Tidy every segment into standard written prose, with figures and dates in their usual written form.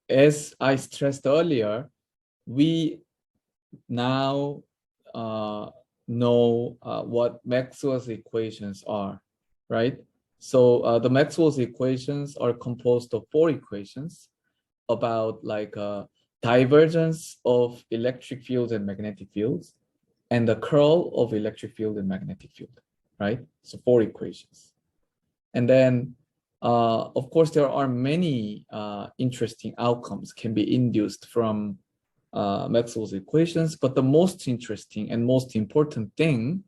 as I stressed earlier, we now know what Maxwell's equations are, right? So the Maxwell's equations are composed of 4 equations about like divergence of electric fields and magnetic fields and the curl of electric field and magnetic field, right? So 4 equations. And then, of course, there are many interesting outcomes can be induced from Maxwell's equations, but the most interesting and most important thing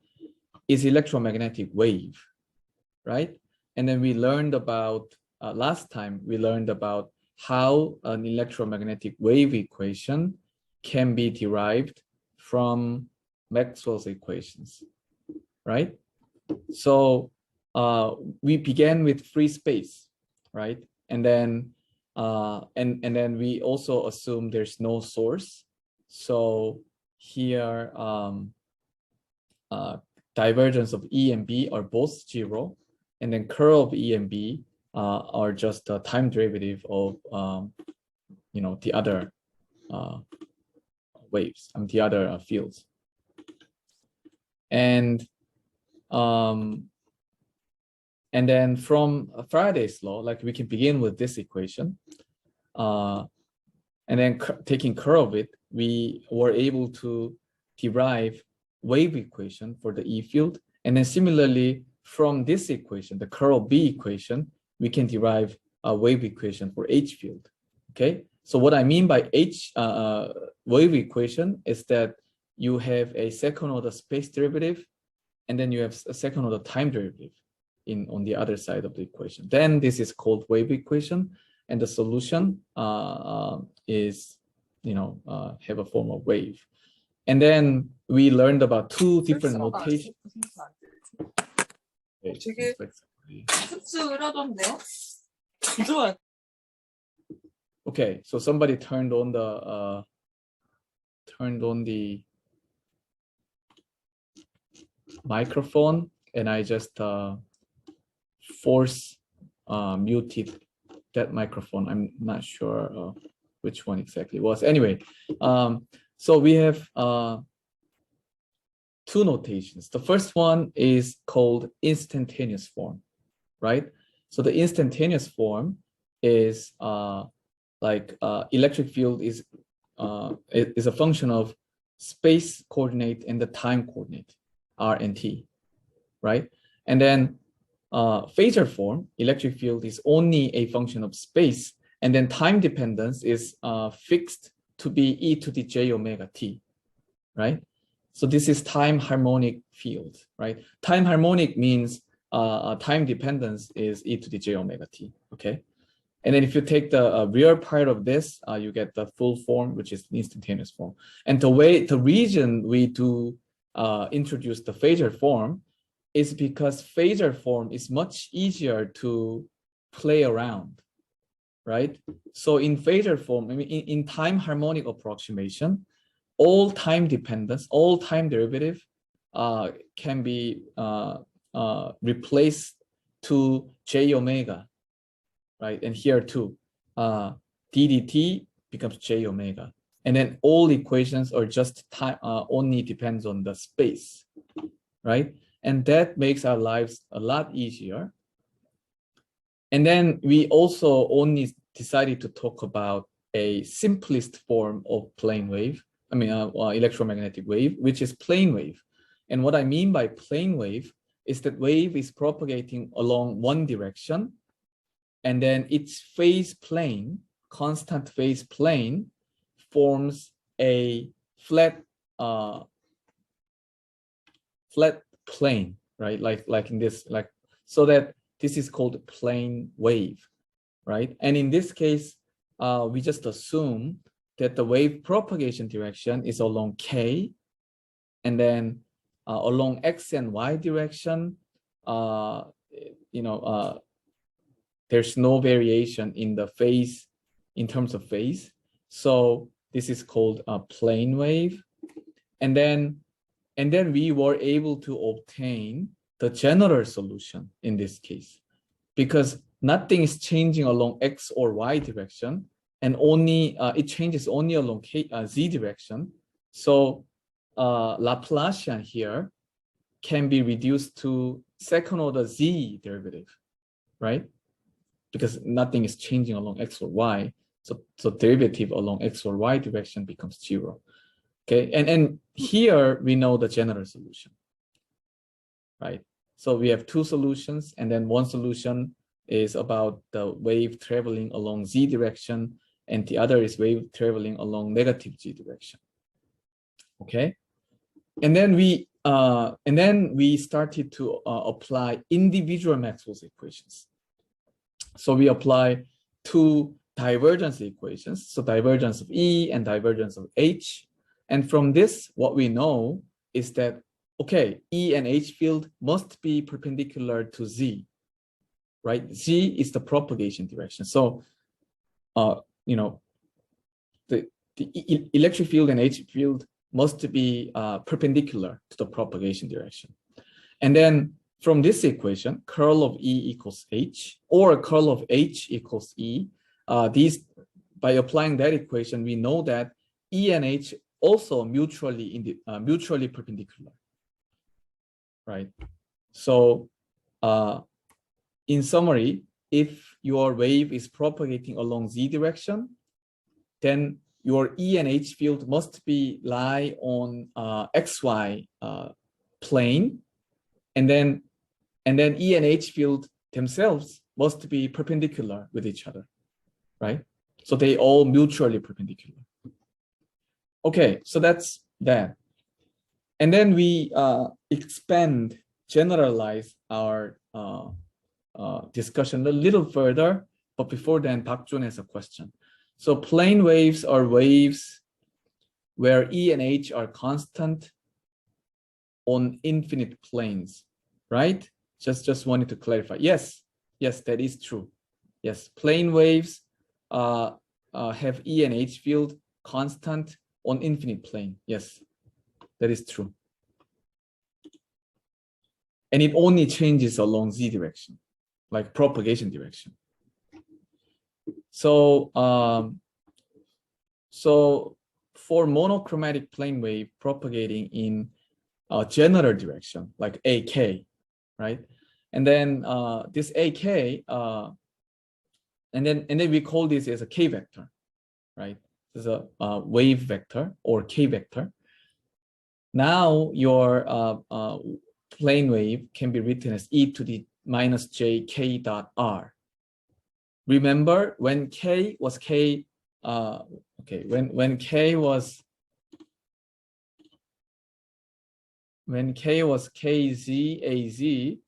is electromagnetic wave, right? And then we learned about, last time we learned about how an electromagnetic wave equation can be derived from Maxwell's equations, right? So we began with free space, right? And then and then we also assume there's no source. So here divergence of E and B are both 0, and then curl of E and B are just a time derivative of you know, the other waves and the other fields. And then from Faraday's law, like we can begin with this equation, and then taking curl of it, we were able to derive wave equation for the E field. And then similarly, from this equation, the curl B equation, we can derive a wave equation for H field. Okay, so what I mean by H wave equation is that you have a second order space derivative, and then you have a second order time derivative on the other side of the equation. Then this is called wave equation, and the solution is, you know, have a form of wave. And then we learned about 2 different notations. Okay, so somebody turned on the microphone, and I just force muted that microphone. I'm not sure which one exactly it was. Anyway, so we have 2 notations. The first one is called instantaneous form, right? So the instantaneous form is like electric field is a function of space coordinate and the time coordinate, r and t, right? And then phasor form, electric field is only a function of space, and then time dependence is fixed to be e to the j omega t, right? So this is time harmonic field, right? Time harmonic means time dependence is e to the j omega t, okay? And then if you take the real part of this, you get the full form, which is instantaneous form. And the reason we do introduce the phasor form is because phasor form is much easier to play around, right? So in phasor form, I mean, in time harmonic approximation, all time dependence, all time derivative can be replaced to j omega, right? And here too, ddt becomes j omega. And then all equations are just time, only depends on the space, right? And that makes our lives a lot easier. And then we also only decided to talk about a simplest form of plane wave, I mean, electromagnetic wave, which is plane wave. And what I mean by plane wave is that wave is propagating along one direction, and then its phase plane, constant phase plane, forms a flat plane, right? Like in this, like, so that this is called plane wave, right? And in this case, we just assume that the wave propagation direction is along k, and then along x and y direction, you know, there's no variation in the phase, in terms of phase. So this is called a plane wave. And then we were able to obtain the general solution in this case, because nothing is changing along x or y direction. and only it changes only along z direction. So Laplacian here can be reduced to second order z derivative, right? Because nothing is changing along x or y. So derivative along x or y direction becomes 0. Okay, and here we know the general solution, right? So we have two solutions, and then one solution is about the wave traveling along z direction, and the other is wave traveling along negative z direction. Okay, and then we started to apply individual Maxwell's equations. So we apply two divergence equations, so divergence of E and divergence of H. And from this, what we know is that, okay, E and H field must be perpendicular to Z, right? Z is the propagation direction. So, you know, the electric field and H field must be perpendicular to the propagation direction. And then from this equation, curl of E equals H, or curl of H equals E, by applying that equation, we know that E and H also mutually perpendicular, right? So in summary, if your wave is propagating along Z direction, then your E and H field must be lie on XY plane, and then E and H field themselves must be perpendicular with each other, right? So they all mutually perpendicular. Okay, so that's that. And then we generalize our discussion a little further. But before then, Park Jun has a question. So plane waves are waves where E and H are constant on infinite planes, right? Just wanted to clarify. Yes, that is true. Yes, plane waves have E and H field constant on infinite plane. Yes, that is true. And it only changes along Z direction, like propagation direction. So, so for monochromatic plane wave propagating in a general direction, like AK, right? And then this AK, and then we call this as a K vector, right? This is a wave vector or K vector. Now your plane wave can be written as e to the minus j k dot r. Remember when k was k, when k was kz az,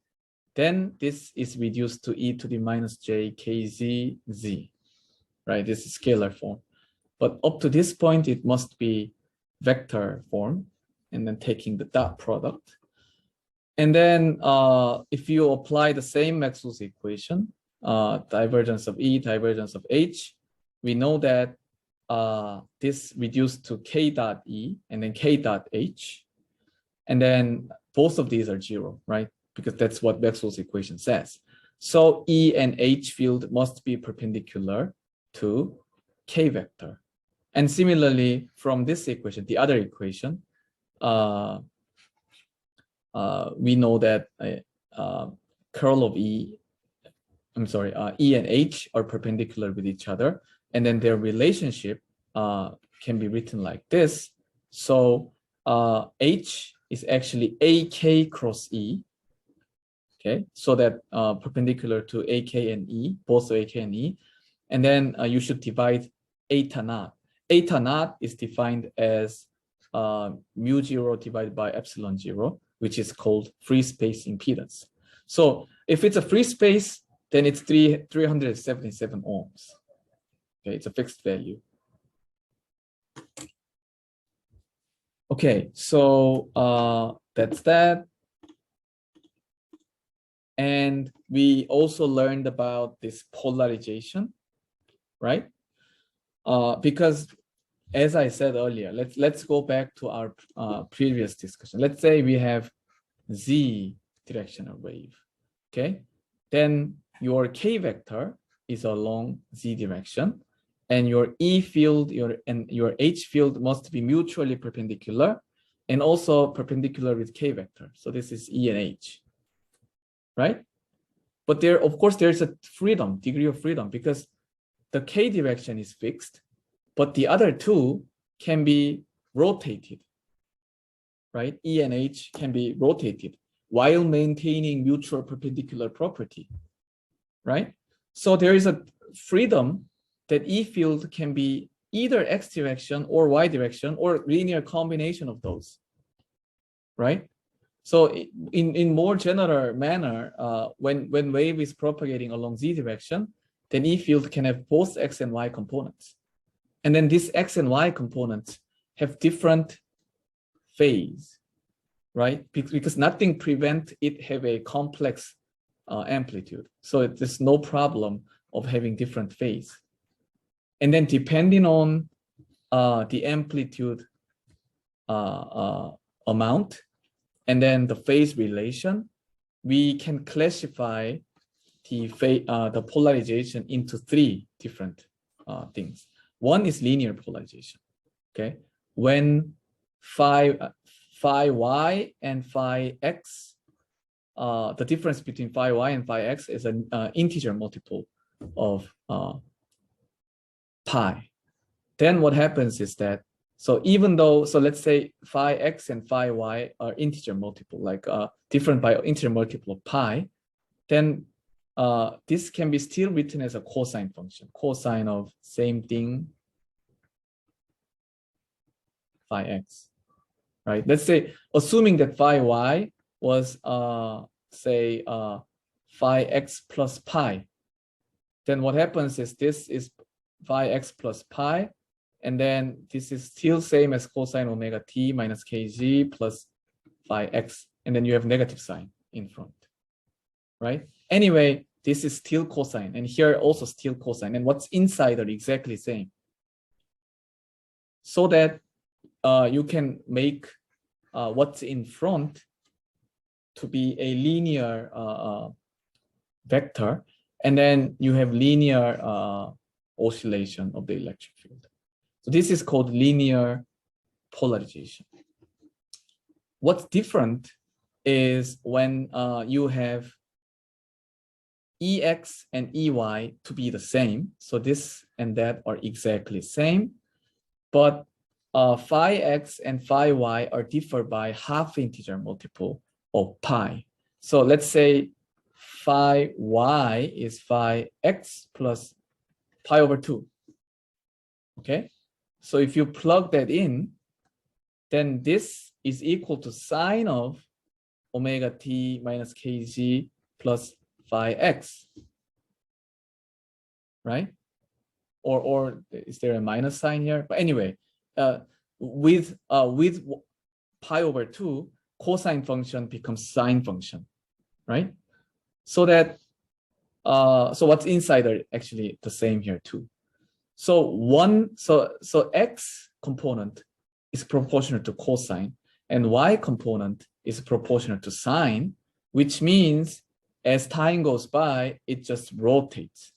then this is reduced to e to the minus j kz z, right? This is scalar form. But up to this point, it must be vector form, and then taking the dot product. And then if you apply the same Maxwell's equation, divergence of E, divergence of H, we know that this reduced to K dot E and then K dot H. And then both of these are 0, right? Because that's what Maxwell's equation says. So E and H field must be perpendicular to K vector. And similarly, from this equation, the other equation, we know that curl of E and H are perpendicular with each other, and then their relationship can be written like this. So H is actually AK cross E, okay? So that perpendicular to AK and E, both AK and E, and then you should divide eta naught. Eta naught is defined as mu 0 divided by epsilon 0, which is called free space impedance. So if it's a free space, then it's 377 ohms. Okay, it's a fixed value. Okay, so that's that. And we also learned about this polarization, right? Because as I said earlier, let's go back to our previous discussion. Let's say we have Z directional wave, okay? Then your K vector is along Z direction, and your E field and your H field must be mutually perpendicular and also perpendicular with K vector. So this is E and H, right? But there, of course, there's a degree of freedom, because the K direction is fixed, but the other two can be rotated, right? E and H can be rotated while maintaining mutual perpendicular property, right? So there is a freedom that E field can be either X direction or Y direction or linear combination of those, right? So in more general manner, when wave is propagating along Z direction, then E field can have both X and Y components. And then these X and Y components have different phase, right? Because nothing prevents it have a complex amplitude. So there's no problem of having different phase. And then depending on the amplitude amount and then the phase relation, we can classify the polarization into three different things. One is linear polarization, okay? When phi y and phi x, the difference between phi y and phi x is an integer multiple of pi. Then what happens is that, so even though, so let's say phi x and phi y are integer multiple, like different by integer multiple of pi, then this can be still written as a cosine function, cosine of same thing, phi x, right? Let's say, assuming that phi y was, say, phi x plus pi, then what happens is this is phi x plus pi, and then this is still same as cosine omega t minus kg plus phi x, and then you have negative sign in front, right? Anyway, this is still cosine, and here also still cosine, and what's inside are exactly same. So that you can make what's in front to be a linear vector, and then you have linear oscillation of the electric field. So this is called linear polarization. What's different is when you have EX and EY to be the same. So this and that are exactly same, but phi X and phi Y are differed by half integer multiple of pi. So let's say phi Y is phi X plus pi over 2. Okay, so if you plug that in, then this is equal to sine of omega t minus kg plus phi x, right? Or is there a minus sign here? But anyway, with pi over 2, cosine function becomes sine function, right? So that so what's inside are actually the same here too. So so x component is proportional to cosine, and y component is proportional to sine, which means as time goes by, it just rotates,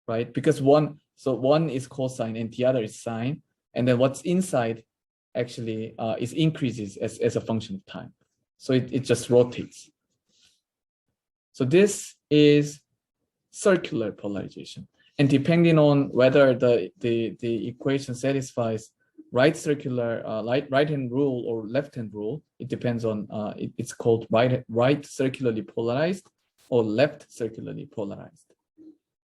right? Because one is cosine and the other is sine, and then what's inside actually is increases as a function of time. So it just rotates. So this is circular polarization. And depending on whether the equation satisfies right-hand rule or left-hand rule, it depends on, it's called right circularly polarized or left circularly polarized.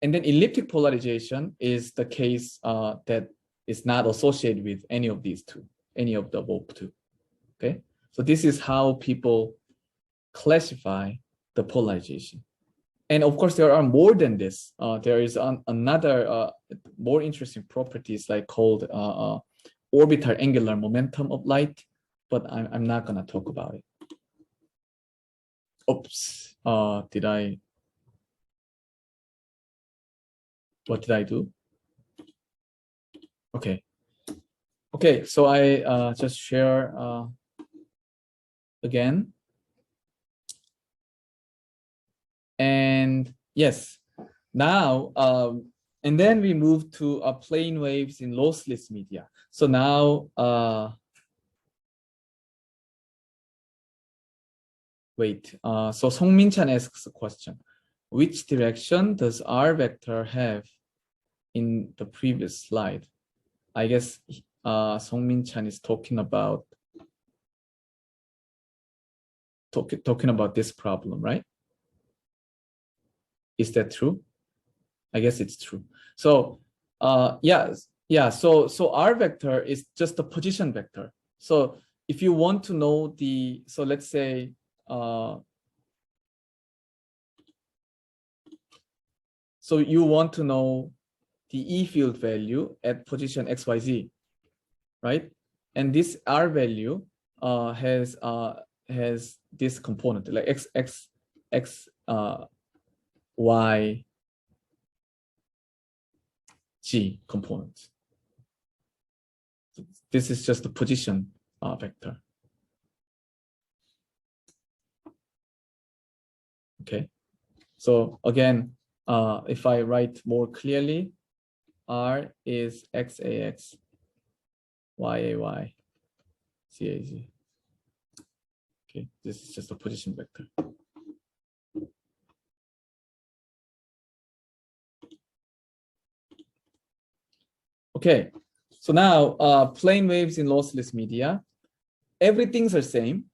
And then elliptic polarization is the case that is not associated with any of these two, any of the above two, okay? So this is how people classify the polarization. And of course, there are more than this. There is another more interesting properties like called orbital angular momentum of light, but I'm not gonna talk about it. Oops, what did I do? Okay, so I just share again. And yes, now And then we move to plane waves in lossless media. So now, so Songmin-chan asks a question. Which direction does R vector have in the previous slide? I guess Songmin-chan is talking about this problem, right? Is that true? I guess it's true. So so R vector is just a position vector. So if you want to know so let's say so you want to know the E field value at position XYZ, right? And this R value has this component like X Y G components. So this is just the position vector. Okay. So again, if I write more clearly, R is XAX, YAY, CAZ. Okay, this is just a position vector. Okay, so now plane waves in lossless media, everything's the same,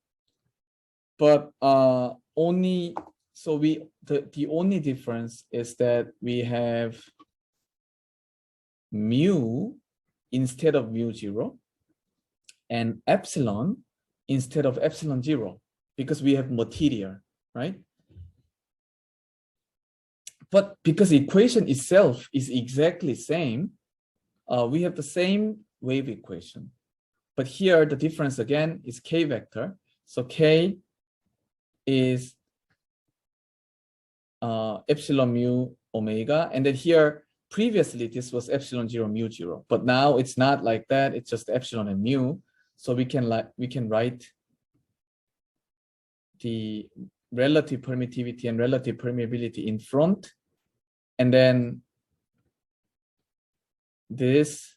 but the only difference is that we have mu instead of mu0 and epsilon instead of epsilon 0 because we have material, right? But because the equation itself is exactly same, we have the same wave equation. But here the difference again is k vector. So k is epsilon mu omega, and then here previously this was epsilon 0 mu 0, but now it's not like that. It's just epsilon and mu. So we can write the relative permittivity and relative permeability in front, and then this,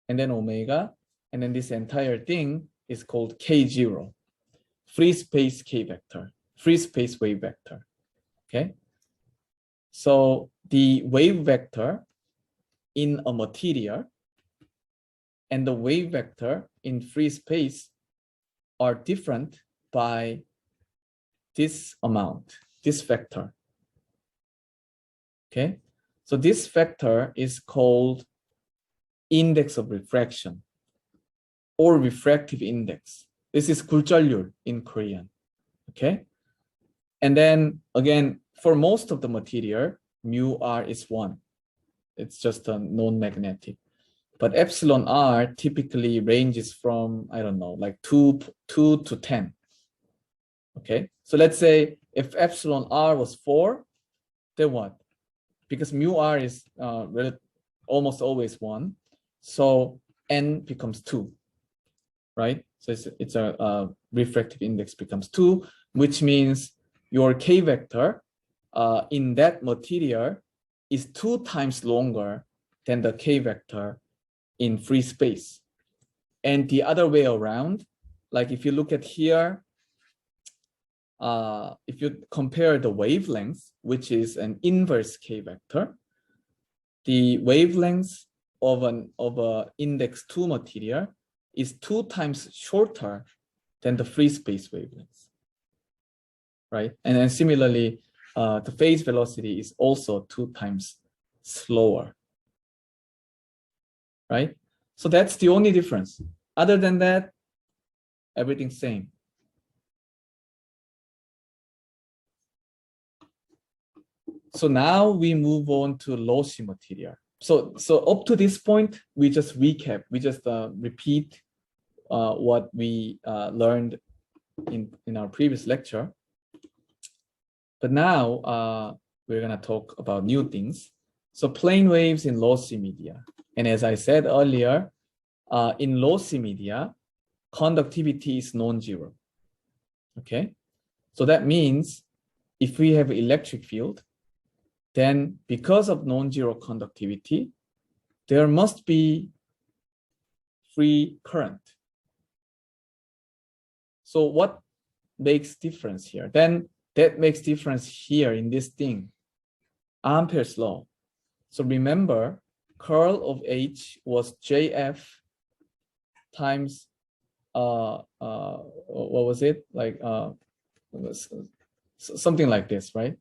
and then omega, and then this entire thing is called K0, free space K vector, free space wave vector. Okay, so the wave vector in a material and the wave vector in free space are different by this amount, this vector. Okay, so this vector is called index of refraction or refractive index. This is 굴절률 in Korean. Okay, and then again, for most of the material, mu r is 1. It's just a non-magnetic. But epsilon r typically ranges from, I don't know, like 2 to 10. Okay, so let's say if epsilon r was 4, then what? Because mu r is almost always 1, so n becomes 2, right? So it's a refractive index becomes 2, which means your k vector in that material is 2 times longer than the k vector in free space. And the other way around, like if you look at here, if you compare the wavelength, which is an inverse k vector, the wavelength of a index 2 material is 2 times shorter than the free space wavelength, right? And then similarly, the phase velocity is also 2 times slower, right? So that's the only difference. Other than that, everything's same. So now we move on to lossy material. So up to this point, we just recap, we just repeat what we learned in our previous lecture. But now we're gonna talk about new things. So plane waves in lossy media. And as I said earlier, in lossy media, conductivity is non-zero. Okay, so that means if we have electric field then because of non-zero conductivity, there must be free current. So what makes difference here? Then that makes difference here in this thing, Ampere's law. So remember, curl of H was JF times what was it, like something like this, right?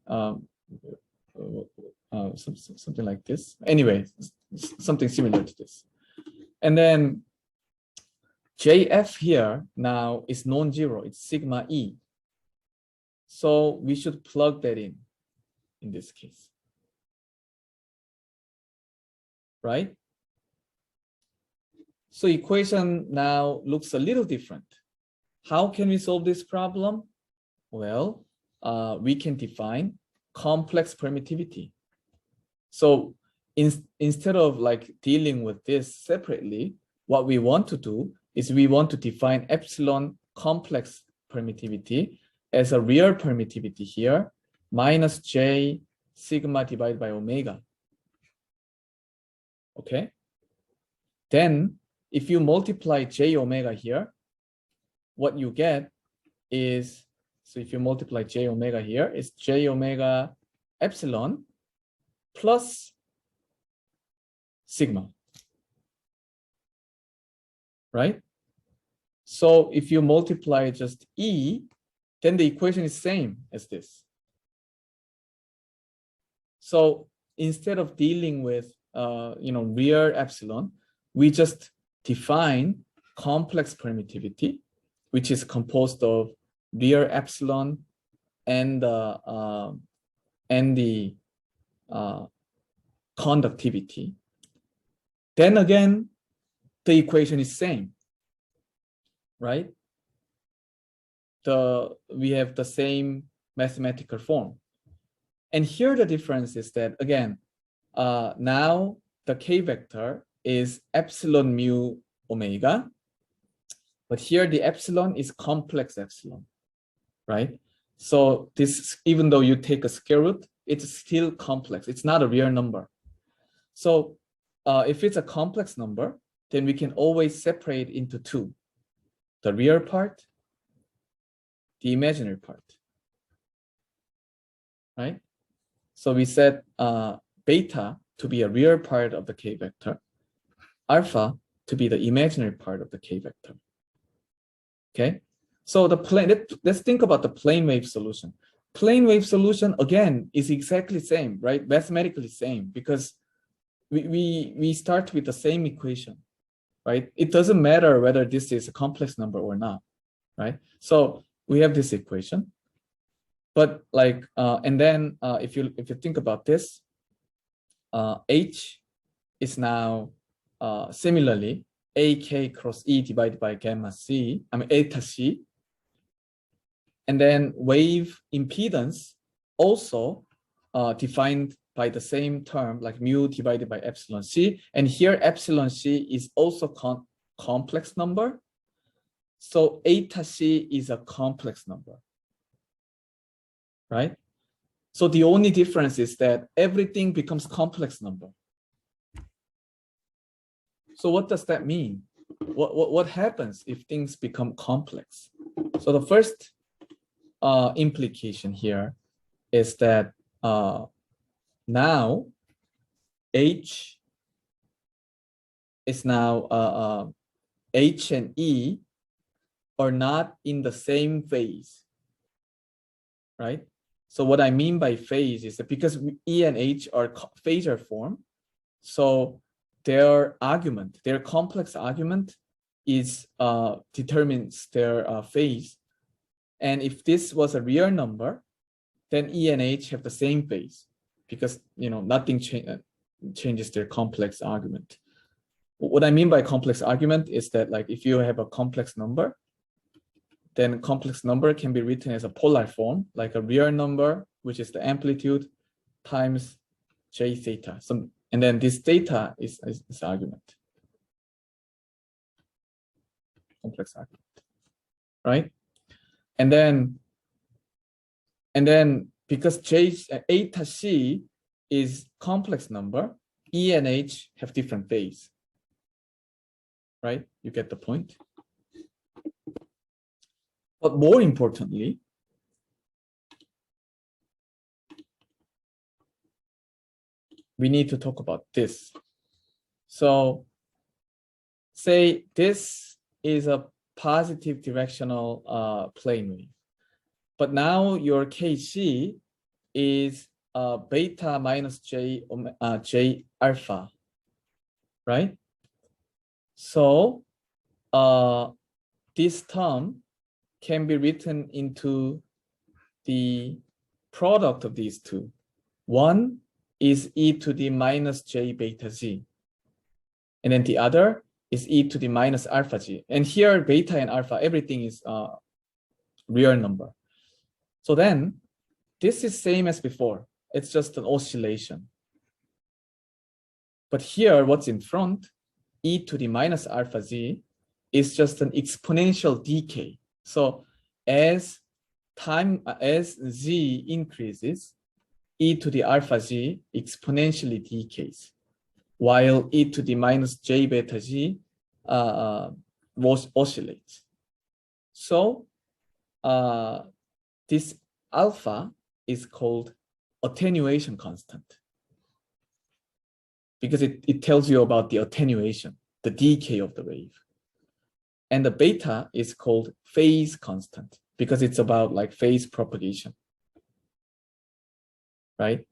Something like this. Anyway, something similar to this. And then JF here now is non-zero, it's sigma E. So we should plug that in this case, right? So equation now looks a little different. How can we solve this problem? Well, we can define complex permittivity. So instead of like dealing with this separately, what we want to do is we want to define epsilon complex permittivity as a real permittivity here, minus J sigma divided by omega. Okay. Then if you multiply J omega here, what you get is, so if you multiply J omega here, it's J omega epsilon plus sigma, right? So if you multiply just E, then the equation is same as this. So instead of dealing with real epsilon, we just define complex permittivity, which is composed of real epsilon and the conductivity. Then again, the equation is same, right? We have the same mathematical form. And here the difference is that, again, now the K vector is epsilon mu omega, but here the epsilon is complex epsilon, right? So this, even though you take a square root, it's still complex. It's not a real number. So if it's a complex number, then we can always separate into two, the real part, the imaginary part, right? So we set beta to be a real part of the K vector, alpha to be the imaginary part of the K vector. Okay, so the plane, let's think about the plane wave solution. Plane wave solution, again, is exactly the same, right? Mathematically same, because we start with the same equation, right? It doesn't matter whether this is a complex number or not, right? So we have this equation, but like, and then if you think about this, H is now similarly AK cross E divided by gamma C, eta C. And then wave impedance also defined by the same term, like mu divided by epsilon C. And here epsilon C is also complex number. So eta C is a complex number, right? So the only difference is that everything becomes complex number. So what does that mean? What happens if things become complex? So the first implication here is that now H is now H and E are not in the same phase, right? So what I mean by phase is that because E and H are phasor form, so their argument, their complex argument is determines their phase. And if this was a real number, then E and H have the same phase because nothing changes their complex argument. What I mean by complex argument is that, like, if you have a complex number, then complex number can be written as a polar form, like a real number, which is the amplitude times J theta. And then this theta is argument, complex argument, right? And then because eta C is complex number, E and H have different phase, right? You get the point. But more importantly, we need to talk about this. So say this is a positive directional plane wave, but now your Kc is beta minus j alpha, right? So this term can be written into the product of these two. One is e to the minus j beta z, and then the other is e to the minus alpha g. And here beta and alpha, everything is real number. So then this is same as before. It's just an oscillation. But here, what's in front, e to the minus alpha z, is just an exponential decay. So as z increases, e to the alpha z exponentially decays, while e to the minus j beta z oscillates. So this alpha is called attenuation constant, because it tells you about the attenuation, the decay of the wave. And the beta is called phase constant, because it's about like phase propagation, right?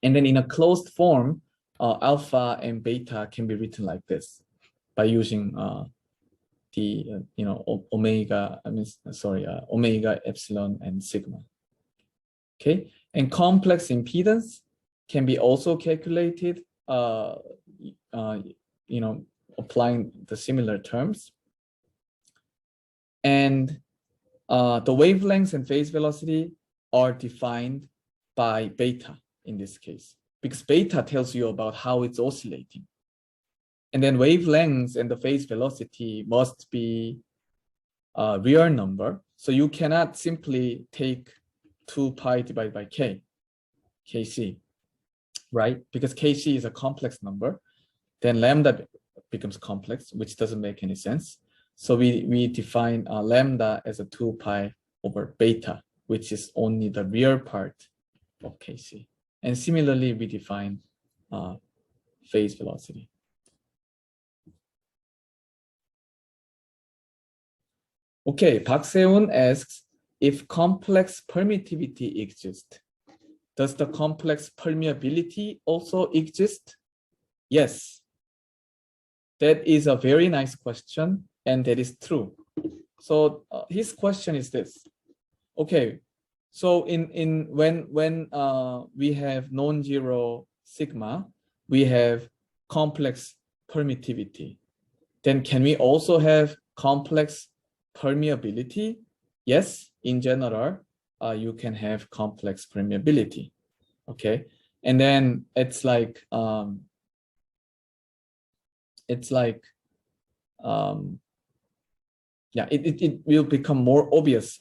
And then in a closed form, alpha and beta can be written like this by using the omega, omega, epsilon, and sigma. Okay, and complex impedance can be also calculated, applying the similar terms. And the wavelengths and phase velocity are defined by beta in this case, because beta tells you about how it's oscillating. And then wavelengths and the phase velocity must be a real number. So you cannot simply take 2 pi divided by k, kc, right? Because kc is a complex number. Then lambda becomes complex, which doesn't make any sense. So we define lambda as a 2 pi over beta, which is only the real part of kc. And similarly, we define phase velocity. Okay, Park Se-un asks, if complex permittivity exists, does the complex permeability also exist? Yes. That is a very nice question, and that is true. So his question is this. Okay, so when we have non-zero sigma, we have complex permittivity. Then can we also have complex permeability? Yes, in general, you can have complex permeability. Okay, and then it will become more obvious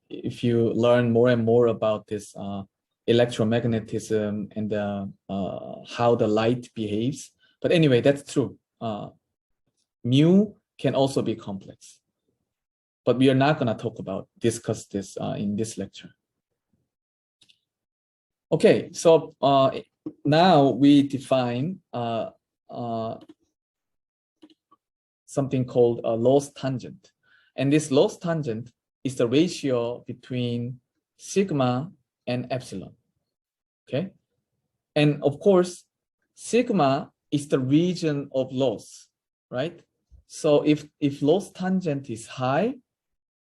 if you learn more and more about this electromagnetism and how the light behaves. But anyway, that's true. Mu can also be complex, but we are not going to discuss this in this lecture. Okay, so now we define something called a loss tangent. And this loss tangent is the ratio between sigma and epsilon. Okay, and of course, sigma is the region of loss, right? So if loss tangent is high,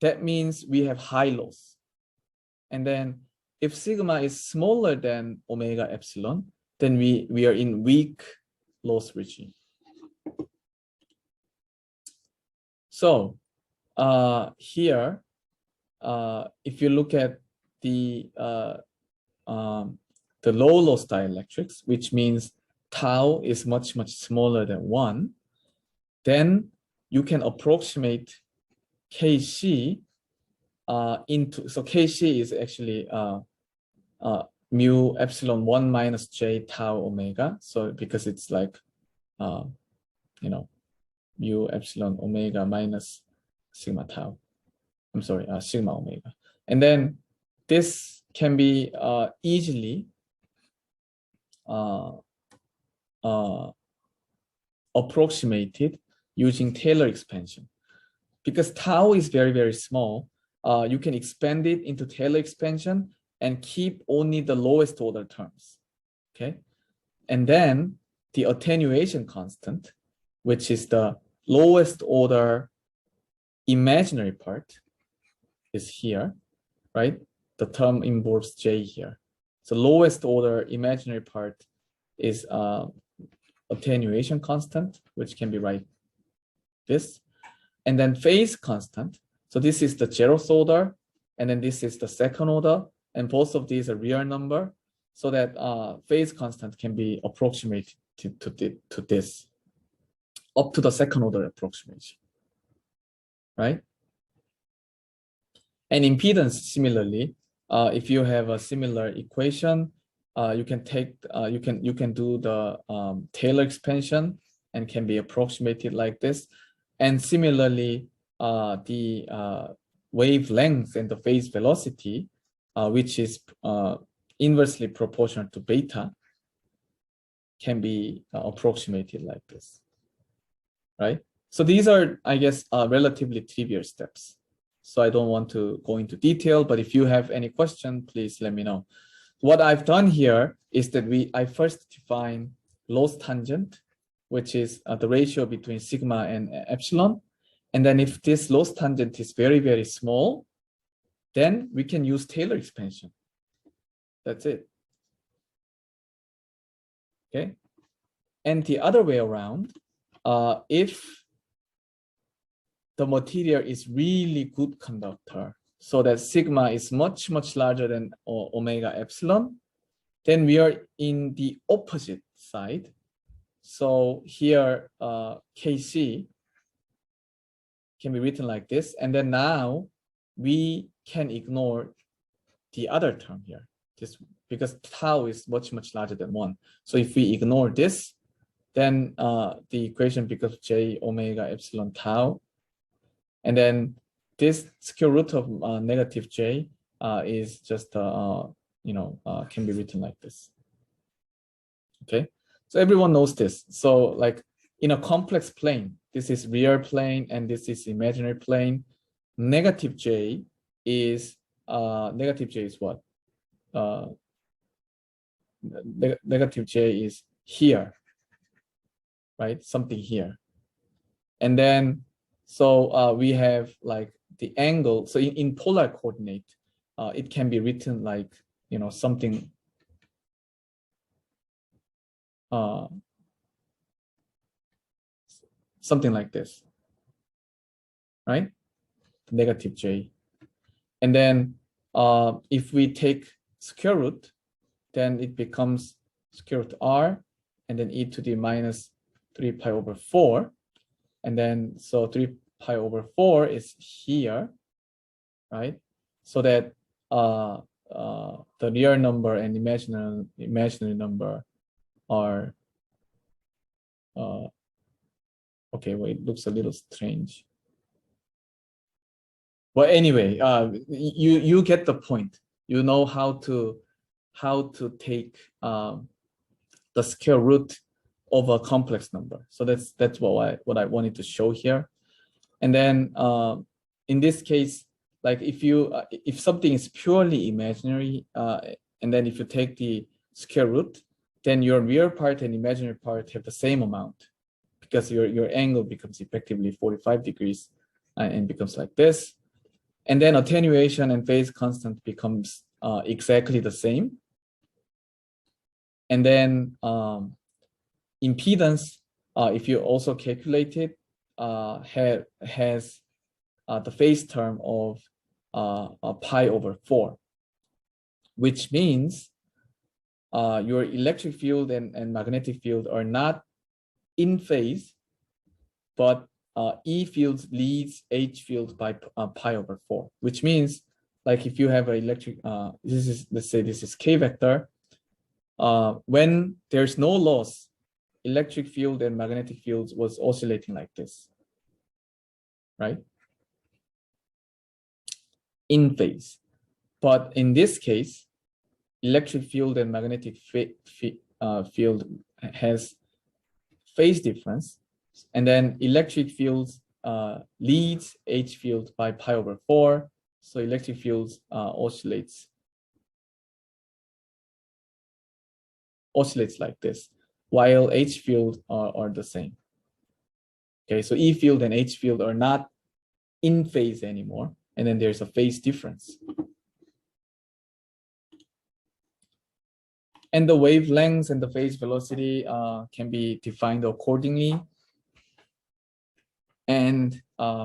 that means we have high loss. And then if sigma is smaller than omega epsilon, then we are in weak loss regime. So here, if you look at the low loss dielectrics, which means tau is much smaller than 1, then you can approximate Kc into, so Kc is actually mu epsilon 1 minus j tau omega. So because it's like, mu epsilon omega minus sigma tau. I'm sorry, sigma omega. And then this can be easily approximated using Taylor expansion. Because tau is very, very small, you can expand it into Taylor expansion and keep only the lowest order terms, okay? And then the attenuation constant, which is the lowest order imaginary part, is here, right? The term involves j here. So lowest order imaginary part is attenuation constant, which can be like this. And then phase constant. So this is the zeroth order, and then this is the second order, and both of these are real number, so that phase constant can be approximated to this, up to the second order approximation, right? And impedance similarly, if you have a similar equation, you can take you can do the Taylor expansion and can be approximated like this. And similarly, the wavelength and the phase velocity, which is inversely proportional to beta, can be approximated like this, right? So these are, I guess, relatively trivial steps. So I don't want to go into detail, but if you have any question, please let me know. What I've done here is that I first define loss tangent, which is the ratio between sigma and epsilon. And then if this loss tangent is very, very small, then we can use Taylor expansion. That's it. Okay. And the other way around, if the material is really good conductor, so that sigma is much, much larger than omega epsilon, then we are in the opposite side. So here, Kc can be written like this. And then now we can ignore the other term here, just because tau is much, much larger than 1. So if we ignore this, then the equation becomes j omega epsilon tau. And then this square root of negative j is just, can be written like this. Okay, so everyone knows this. So like in a complex plane, this is real plane and this is imaginary plane. Negative j is what? Negative j is here, right? Something here. And then, so we have like the angle. So in polar coordinate, it can be written like, something something like this, right? Negative j. And then if we take square root, then it becomes square root r, and then e to the minus 3 pi over 4. And then, so 3 pi over 4 is here, right? So that the real number and imaginary number are, okay, well, it looks a little strange. Well, anyway, you get the point. You know how to take the square root of a complex number. So that's what I wanted to show here. And then in this case, like if something is purely imaginary, and then if you take the square root, then your real part and imaginary part have the same amount, because your angle becomes effectively 45 degrees and becomes like this. And then attenuation and phase constant becomes exactly the same. And then impedance, if you also calculate it, has the phase term of pi over 4, which means your electric field and magnetic field are not in phase, but E field leads H field by pi over 4, which means like if you have an electric, let's say this is K vector. When there's no loss, electric field and magnetic fields was oscillating like this, right? In phase. But in this case, electric field and magnetic field has phase difference, and then electric fields leads H field by pi over 4. So electric fields oscillates like this, while H field are the same. Okay, so E field and H field are not in phase anymore, and then there's a phase difference. And the wavelengths and the phase velocity can be defined accordingly. And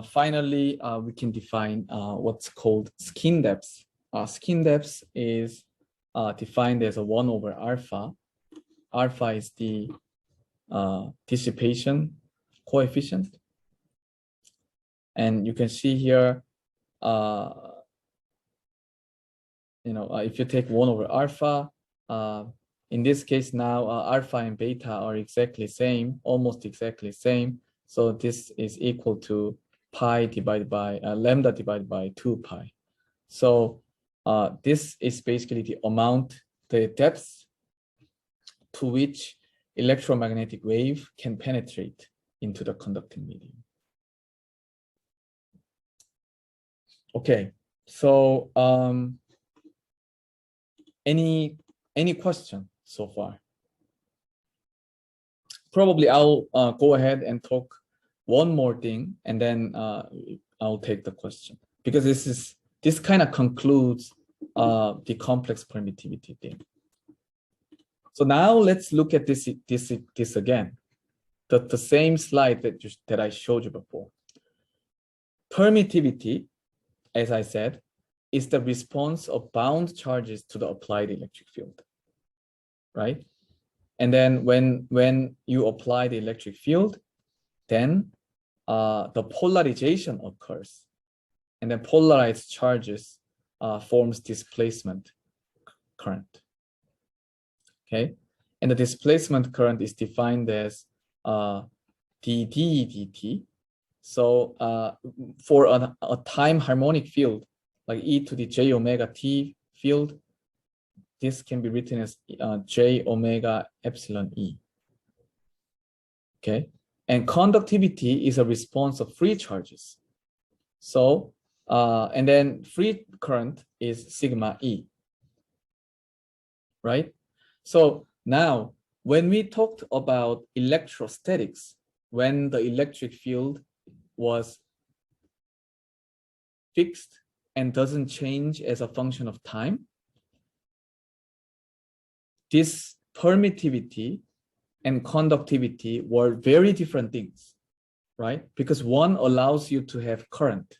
finally, we can define what's called skin depth. Skin depth is defined as a 1 over alpha. Alpha is the dissipation coefficient. And you can see here, if you take 1 over alpha, in this case now, alpha and beta are exactly same, almost exactly same. So this is equal to pi divided by lambda divided by 2 pi. So this is basically the amount, the depth to which electromagnetic wave can penetrate into the conducting medium. Okay, so any question so far? Probably I'll go ahead and talk one more thing, and then I'll take the question, because this kind of concludes the complex permittivity thing. So now let's look at this again, the same slide that I showed you before. Permittivity, as I said, is the response of bound charges to the applied electric field, right? And then when you apply the electric field, then the polarization occurs, and then polarized charges forms displacement current. Okay, and the displacement current is defined as dd dt. So for a time harmonic field, like e to the j omega t field, this can be written as j omega epsilon e. Okay, and conductivity is a response of free charges. So and then free current is sigma e, right? So now when we talked about electrostatics, when the electric field was fixed and doesn't change as a function of time, this permittivity and conductivity were very different things, right? Because one allows you to have current,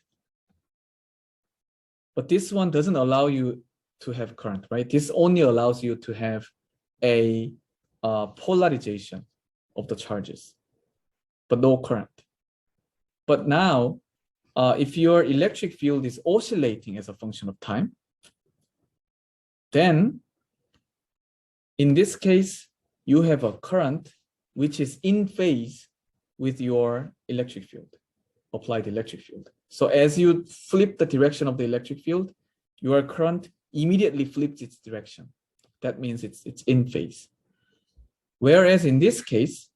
but this one doesn't allow you to have current, right? This only allows you to have a polarization of the charges, but no current. But now, if your electric field is oscillating as a function of time, then in this case, you have a current which is in phase with your electric field, applied electric field. So as you flip the direction of the electric field, your current immediately flips its direction. That means it's in phase. Whereas in this case,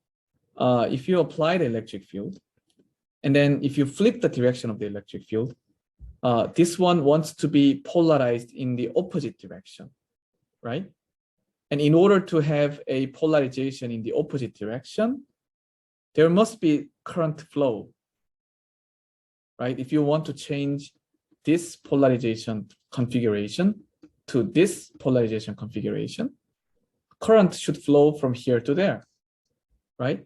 if you apply the electric field, and then if you flip the direction of the electric field, this one wants to be polarized in the opposite direction, right? And in order to have a polarization in the opposite direction, there must be current flow, right? If you want to change this polarization configuration to this polarization configuration, current should flow from here to there, right?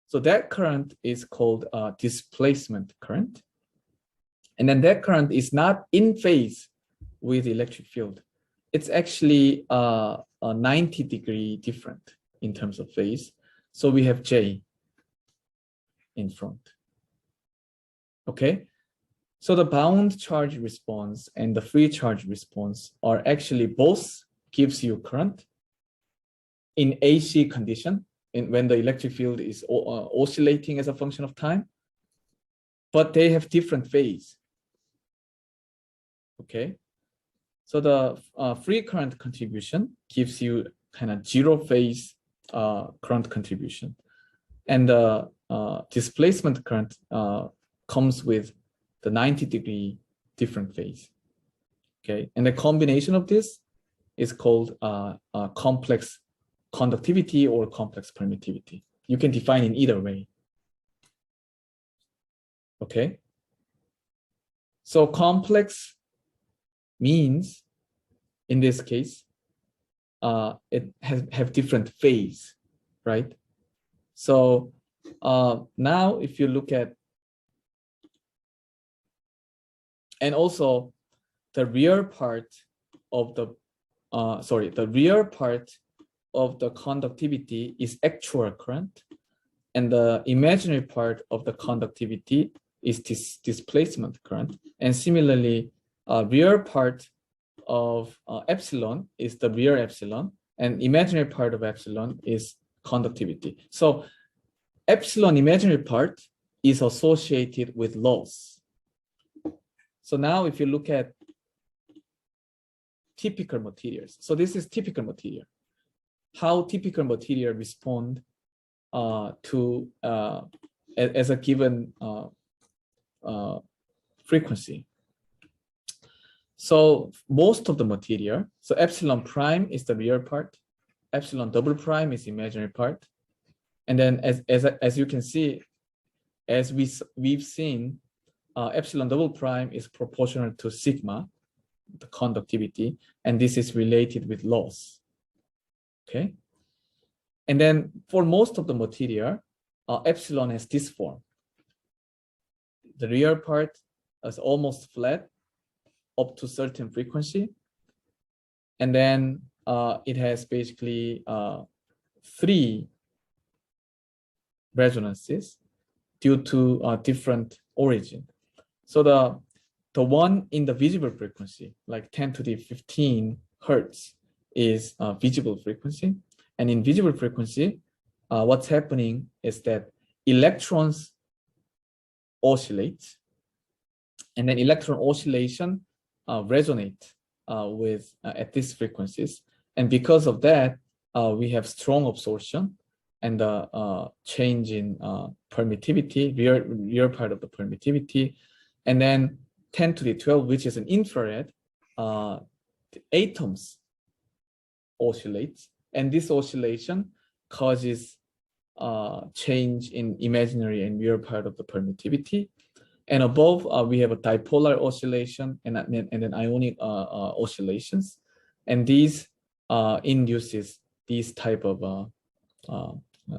So that current is called displacement current. And then that current is not in phase with the electric field. It's actually a 90-degree different in terms of phase. So we have J in front. Okay. So the bound charge response and the free charge response are actually both gives you current in AC condition, when the electric field is oscillating as a function of time, but they have different phase. Okay, so the free current contribution gives you kind of zero phase current contribution, and the displacement current comes with the 90-degree different phase. Okay, and the combination of this is called complex conductivity or complex permittivity. You can define in either way. Okay, so complex means in this case it have different phase, right? So now if you look at, and also the rear part of the the rear part of the conductivity is actual current, and the imaginary part of the conductivity is displacement current. And similarly, rear part of epsilon is the rear epsilon, and imaginary part of epsilon is conductivity. So epsilon imaginary part is associated with loss. So now if you look at typical materials, so this is typical material, how typical material respond to as a given frequency. So most of the material, so epsilon prime is the real part, epsilon double prime is imaginary part, and then as you can see, as we've seen, epsilon double prime is proportional to sigma, the conductivity, and this is related with loss. Okay, and then for most of the material, epsilon has this form. The real part is almost flat up to certain frequency, and then it has basically 3 resonances due to different origin. So the one in the visible frequency, like 10 to the 15 hertz, is visible frequency. And in visible frequency, what's happening is that electrons oscillate, and then electron oscillation resonate with at these frequencies. And because of that, we have strong absorption and the change in permittivity, rear part of the permittivity. And then 10 to the 12, which is an infrared, the atoms oscillate, and this oscillation causes change in imaginary and real part of the permittivity. And above, we have a dipolar oscillation and then ionic oscillations, and these induces these type of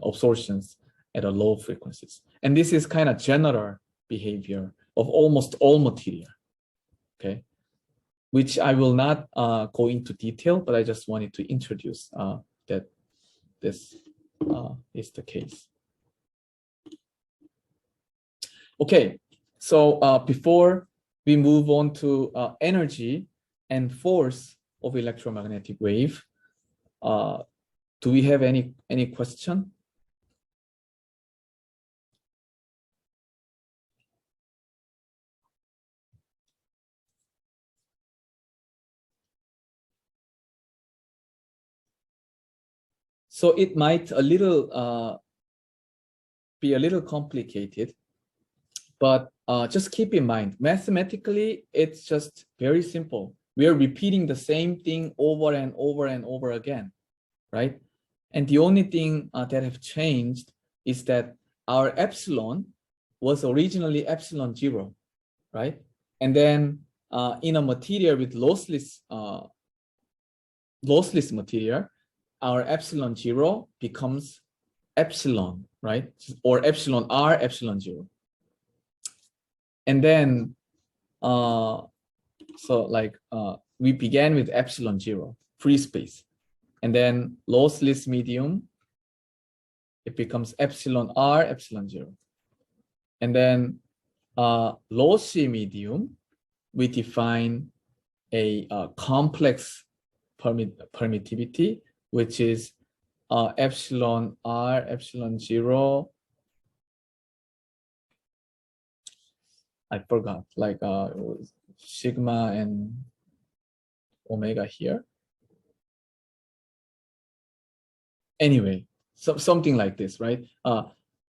absorptions at a low frequencies. And this is kind of general behavior of almost all material, okay? Which I will not go into detail, but I just wanted to introduce that this is the case. Okay, so before we move on to energy and force of electromagnetic wave, do we have any question? So it might be a little complicated, but just keep in mind, mathematically, it's just very simple. We are repeating the same thing over and over and over again, right? And the only thing that have changed is that our epsilon was originally epsilon 0, right? And then in a material with lossless material, our epsilon 0 becomes epsilon, right? Or epsilon r, epsilon 0. And then, so like we began with epsilon 0, free space. And then lossless medium, it becomes epsilon r, epsilon 0. And then lossy medium, we define a complex permittivity, which is epsilon r, epsilon 0. I forgot, like it was sigma and omega here. Anyway, so something like this, right?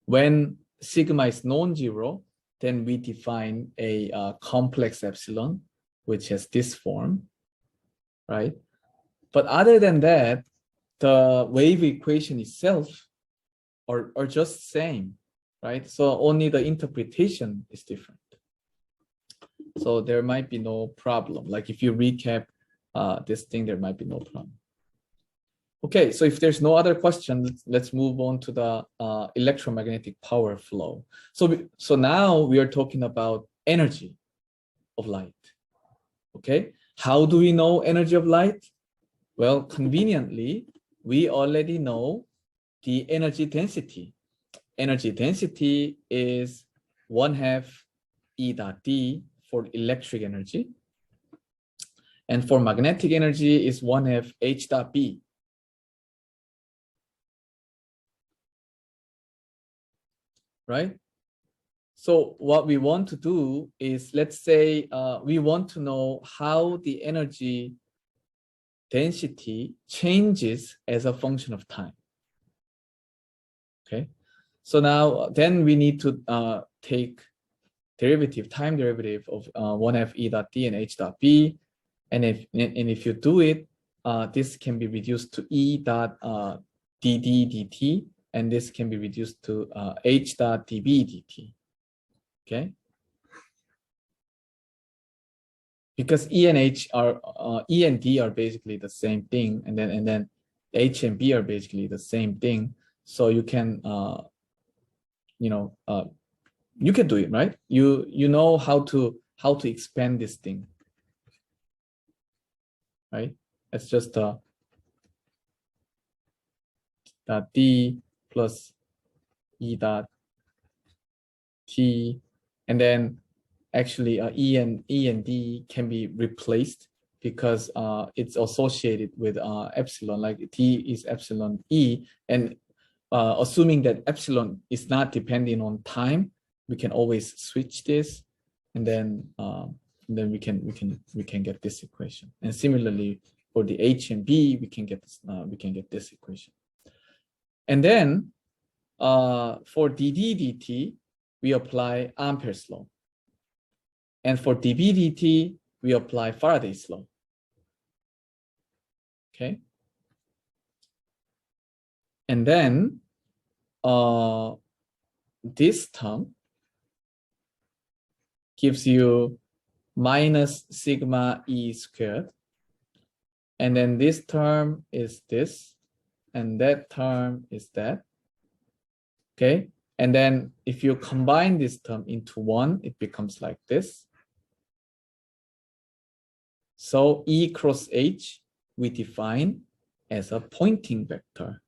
When sigma is non-zero, then we define a complex epsilon, which has this form, right? But other than that, the wave equation itself are just same, right? So only the interpretation is different. So there might be no problem. Like if you recap this thing, there might be no problem. Okay, so if there's no other question, let's move on to the electromagnetic power flow. So now we are talking about energy of light. Okay, how do we know energy of light? Well, conveniently, we already know the energy density. Energy density is 1/2 E dot D for electric energy. And for magnetic energy is 1/2 H dot B. Right? So what we want to do is, let's say we want to know how the energy density changes as a function of time. Okay, so now then we need to take time derivative of 1/2 E dot D and H dot B, and if you do it, this can be reduced to E dot dd dt, and this can be reduced to H dot dB dt. Okay, because E and H are E and D are basically the same thing, and then H and B are basically the same thing. So you can you can do it, right? You know how to expand this thing, right? It's just dot D plus E dot T, and then actually E and D can be replaced because it's associated with epsilon, like T is epsilon E, and assuming that epsilon is not depending on time, we can always switch this, and then we can get this equation. And similarly for the H and B, we can get this equation. And then for dd dt, we apply Ampere's law. And for dB dt, we apply Faraday's law. Okay. And then this term gives you minus sigma E squared. And then this term is this, and that term is that. Okay. And then if you combine this term into one, it becomes like this. So E cross H we define as a pointing vector.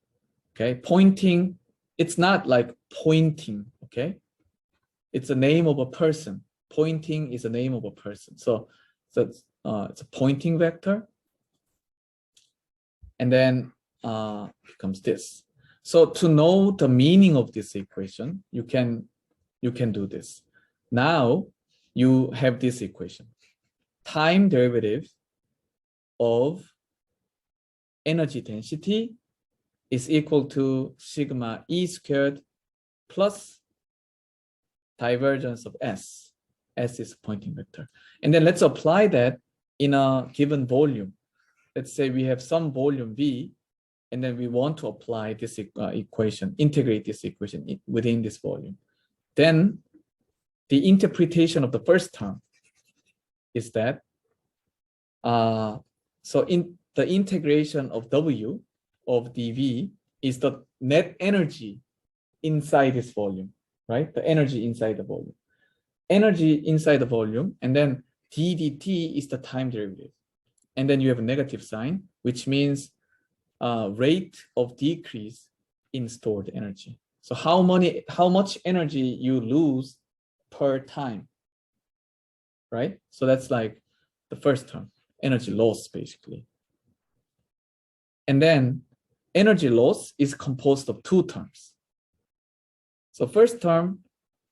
Okay, pointing, it's not like pointing, okay? It's a name of a person. Pointing is a name of a person. So it's a pointing vector. And then becomes this. So to know the meaning of this equation, you can do this. Now you have this equation. Time derivative of energy density is equal to sigma E squared plus divergence of S. S is a pointing vector. And then let's apply that in a given volume. Let's say we have some volume V, and then we want to apply this equation, integrate this equation within this volume. Then the interpretation of the first term is that, so in the integration of W of dV is the net energy inside this volume, right? The energy inside the volume. Energy inside the volume, and then d dt is the time derivative. And then you have a negative sign, which means rate of decrease in stored energy. So how much energy you lose per time, right? So that's like the first term, energy loss, basically. And then energy loss is composed of two terms. So first term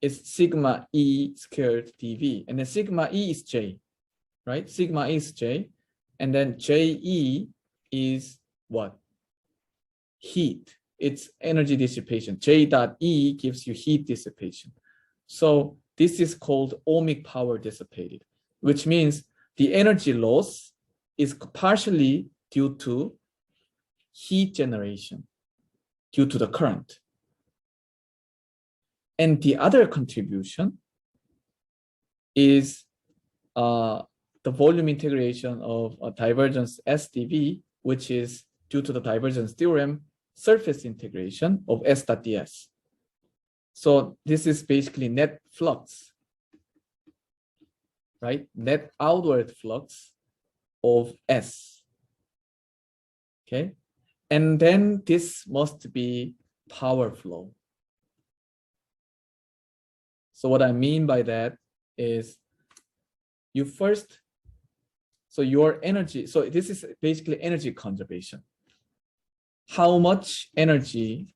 is sigma E squared dV, and then sigma E is J, right? Sigma E is J, and then JE is what? Heat. It's energy dissipation. J dot E gives you heat dissipation. So this is called ohmic power dissipated, which means the energy loss is partially due to heat generation due to the current. And the other contribution is the volume integration of a divergence SdV, which is due to the divergence theorem, surface integration of S dot ds. So this is basically net flux, right? Net outward flux of S. Okay. And then this must be power flow. So what I mean by that is you first, so your energy, so this is basically energy conservation. How much energy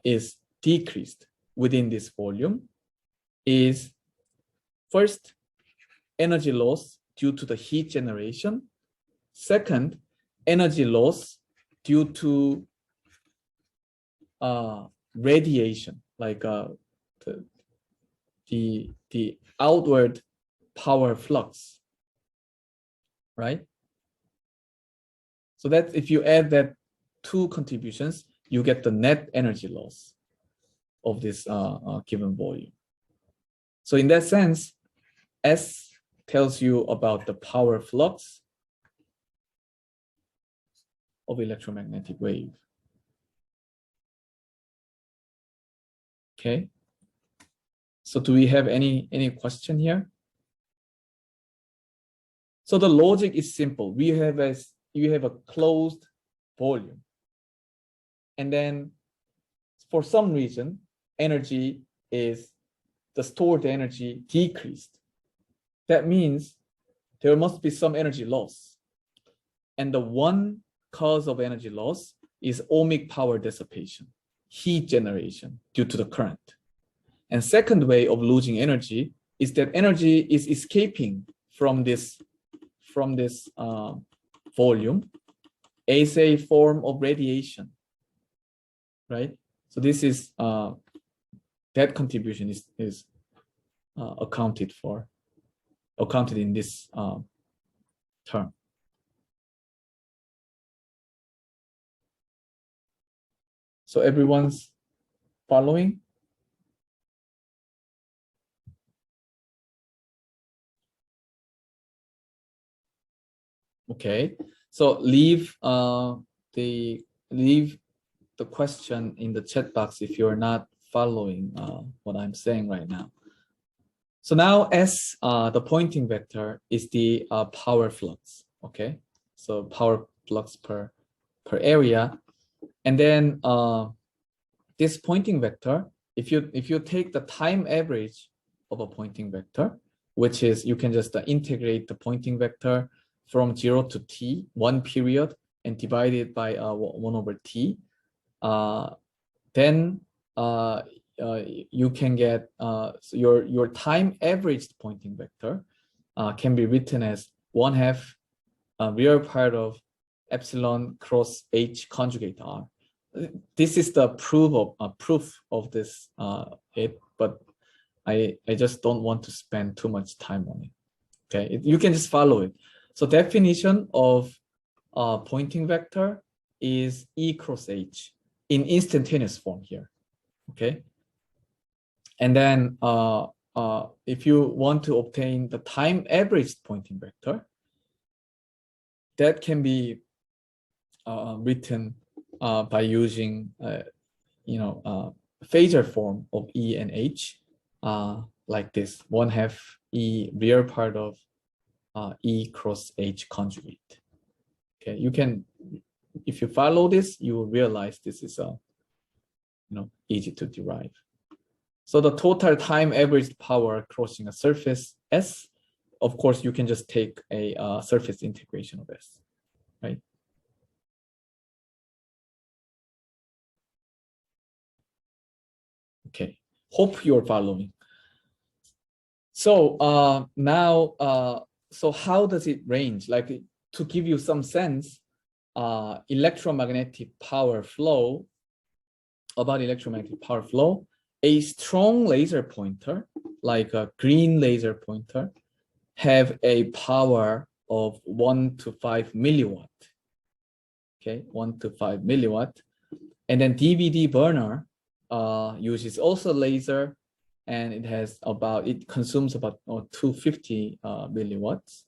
is decreased within this volume is first energy loss due to the heat generation. Second, energy loss due to radiation, like the outward power flux, right? So that if you add that two contributions, you get the net energy loss of this given volume. So in that sense, S tells you about the power flux of electromagnetic wave. Okay. So do we have any question here? So the logic is simple. You have a closed volume, and then for some reason, the stored energy decreased. That means there must be some energy loss, and the one cause of energy loss is ohmic power dissipation, heat generation due to the current. And second way of losing energy is that energy is escaping from this volume as a form of radiation, right? So this is that contribution is accounted in this term. So everyone's following? Okay, so leave the question in the chat box if you're not following what I'm saying right now. So now S, the pointing vector, is the power flux. Okay, so power flux per area, and then this pointing vector, if you take the time average of a pointing vector, which is you can just integrate the pointing vector from 0 to t, one period, and divide it by 1 over t, then you can get so your time averaged pointing vector can be written as 1/2 real part of epsilon cross h conjugate r. This is the proof of this but I just don't want to spend too much time on it. Okay, you can just follow it. So definition of pointing vector is E cross H in instantaneous form here. Okay, and then if you want to obtain the time averaged pointing vector, that can be written by using phasor form of E and H, like this: 1/2 E real part of E cross H conjugate. Okay, you can, if you follow this, you will realize this is easy to derive. So the total time averaged power crossing a surface S, of course, you can just take a surface integration of S, right? Okay, hope you're following. So so how does it range? Like, to give you some sense, electromagnetic power flow, a strong laser pointer, like a green laser pointer, have a power of 1 to 5 milliwatt. Okay, 1 to 5 milliwatt. And then DVD burner uses also laser, and it consumes about 250 milliwatts.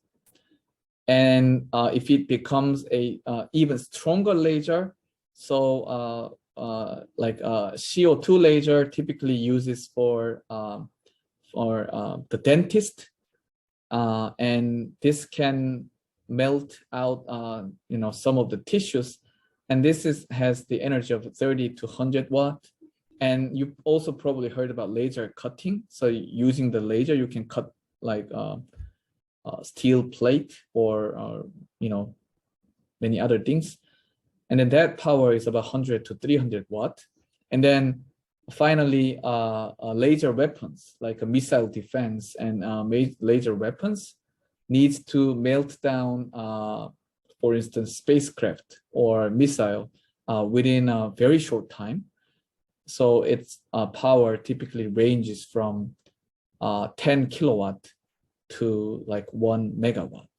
And if it becomes a even stronger laser, so like CO2 laser typically uses for the dentist, and this can melt out some of the tissues, and this has the energy of 30 to 100 watt. And you also probably heard about laser cutting. So using the laser, you can cut like steel plate or many other things. And then that power is about 100 to 300 watt. And then finally, laser weapons like a missile defense and laser weapons needs to melt down, for instance, spacecraft or missile within a very short time. So its power typically ranges from 10 kilowatt to like 1 megawatt.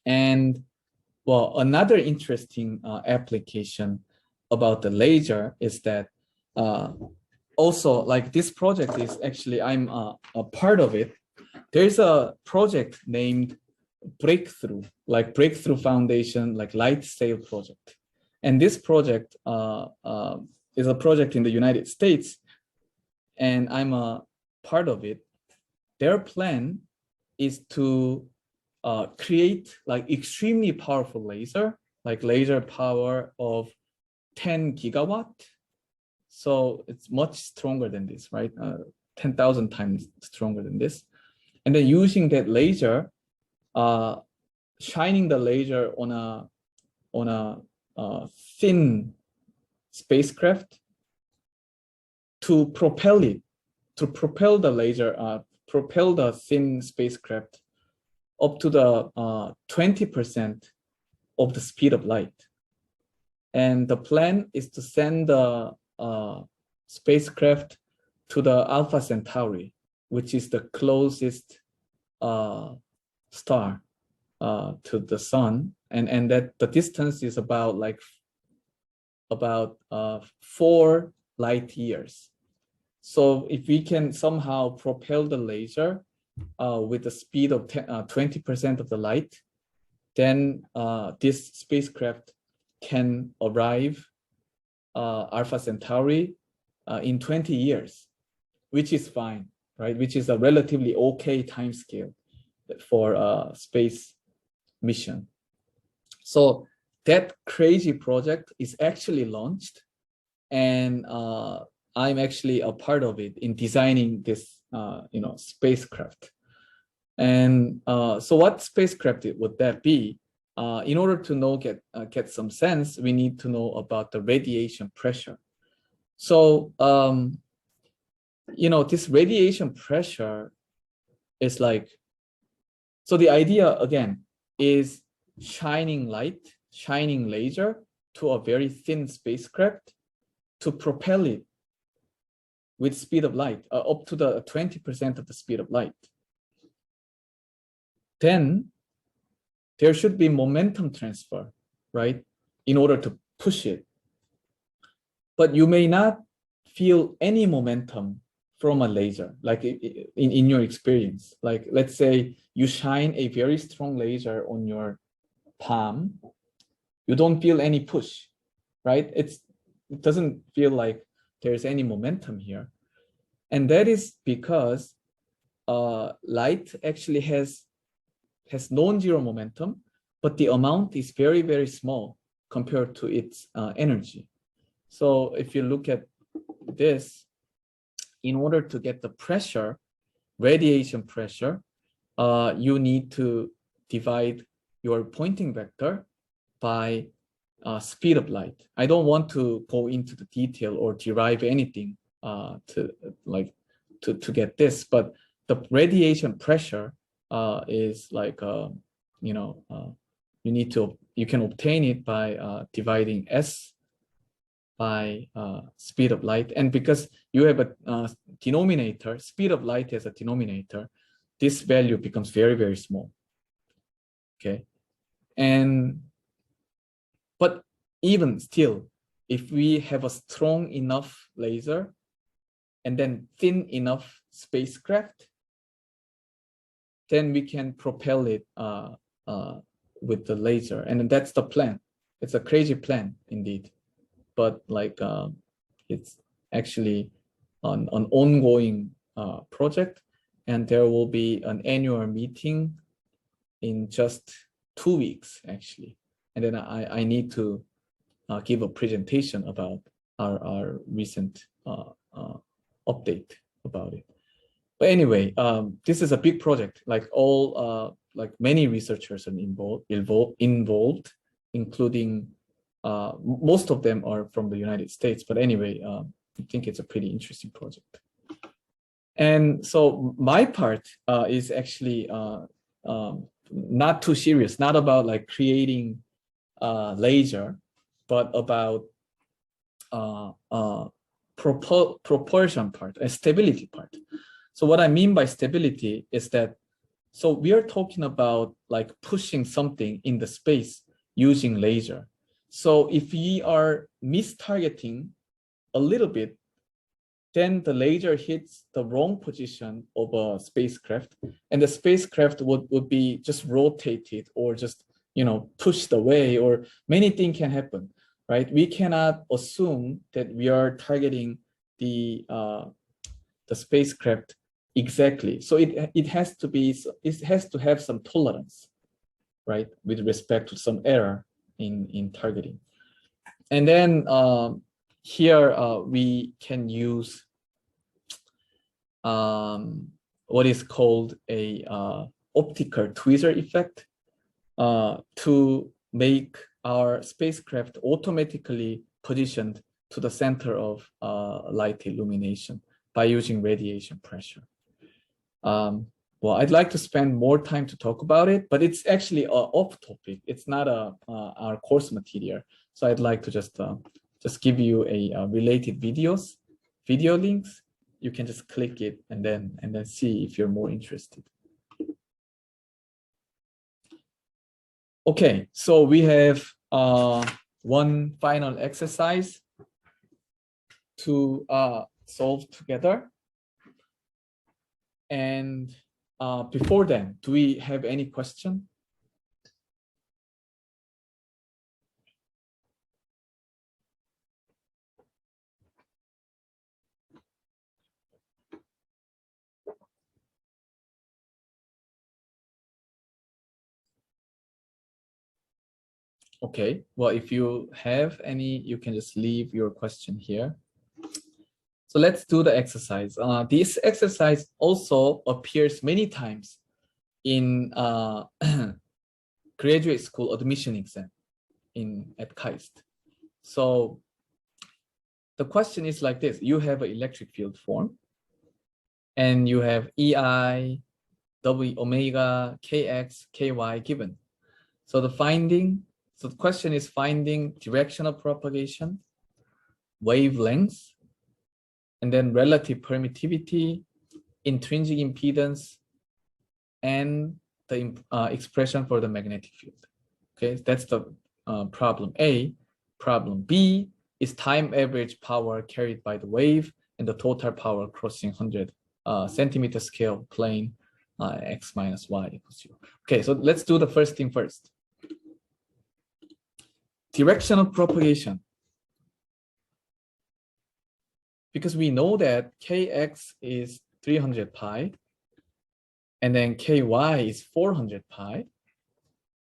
And well, another interesting application about the laser is that also, like, this project is actually, I'm a part of it. There's a project named Breakthrough, like Breakthrough Foundation, like Light Sail project. And this project is a project in the United States, and I'm a part of it. Their plan is to create like extremely powerful laser, like laser power of 10 gigawatt. So it's much stronger than this, right? 10,000 times stronger than this. And then using that laser, shining the laser on a thin spacecraft to propel it, to propel the laser, propel the thin spacecraft up to the 20% of the speed of light. And the plan is to send the spacecraft to the Alpha Centauri, which is the closest star to the sun, and that the distance is about 4 light years. So if we can somehow propel the laser with the speed of 20% of the light, then this spacecraft can arrive Alpha Centauri in 20 years, which is fine, right? Which is a relatively okay time scale for a space mission. So that crazy project is actually launched, and I'm actually a part of it in designing this spacecraft. And so what spacecraft would that be? In order to get some sense, we need to know about the radiation pressure. So this radiation pressure is like, so the idea again is shining laser to a very thin spacecraft to propel it with speed of light up to the 20% of the speed of light. Then there should be momentum transfer, right, in order to push it. But you may not feel any momentum from a laser, like in your experience. Like, let's say you shine a very strong laser on your palm, you don't feel any push, right? It doesn't feel like there's any momentum here. And that is because light actually has non-zero momentum, but the amount is very, very small compared to its energy. So if you look at this, in order to get the pressure, radiation pressure, you need to divide your Poynting vector by speed of light. I don't want to go into the detail or derive anything to get this, but the radiation pressure is like you can obtain it by dividing S by speed of light, and because you have a denominator, speed of light as a denominator, this value becomes very, very small. Okay, but even still, if we have a strong enough laser and then thin enough spacecraft, then we can propel it with the laser, and that's the plan. It's a crazy plan indeed, but like it's actually an ongoing project, and there will be an annual meeting in just 2 weeks actually, and then I need to give a presentation about our recent update about it. But anyway, this is a big project. Like like many researchers are involved, including most of them are from the United States. But anyway, I think it's a pretty interesting project. And so my part is actually not too serious, not about like creating laser, but about propulsion part, a stability part. So what I mean by stability is that, so we are talking about like pushing something in the space using laser. So if we are mistargeting a little bit, then the laser hits the wrong position of a spacecraft, and the spacecraft would be just rotated or just, pushed away, or many things can happen, right? We cannot assume that we are targeting the spacecraft exactly. So it has to have some tolerance, right, with respect to some error in targeting. And then here we can use what is called a optical tweezer effect to make our spacecraft automatically positioned to the center of light illumination by using radiation pressure. Well, I'd like to spend more time to talk about it, but it's actually off topic. It's not our course material. So I'd like to just give you a related video links. You can just click it and then see if you're more interested. Okay, so we have one final exercise to solve together. And before then, do we have any question? Okay, well, if you have any, you can just leave your question here. So let's do the exercise. This exercise also appears many times in graduate school admission exam at KAIST. So the question is like this: you have an electric field form, and you have EI, W omega, KX, KY given. So the question is finding direction of propagation, wavelength, and then relative permittivity, intrinsic impedance, and the expression for the magnetic field. Okay, that's the problem A. Problem B is time average power carried by the wave and the total power crossing 100 centimeter scale plane x minus y equals 0. Okay, so let's do the first thing first. Direction of propagation. Because we know that Kx is 300 pi, and then Ky is 400 pi.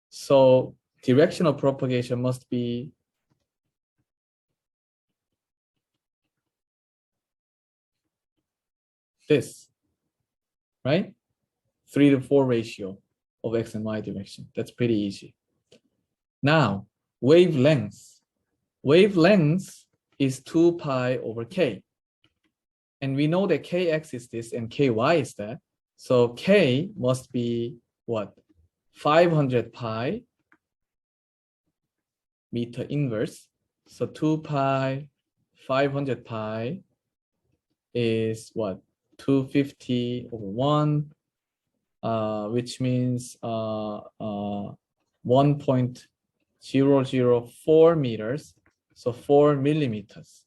So direction of propagation must be this, right? 3-to-4 ratio of x and y direction. That's pretty easy. Now, wavelength. Wavelength is 2 pi over k. And we know that kx is this and ky is that. So k must be what? 500 pi meter inverse. So 2 pi, 500 pi is what? 250 over 1, which means 1.004 meters. So 4 millimeters,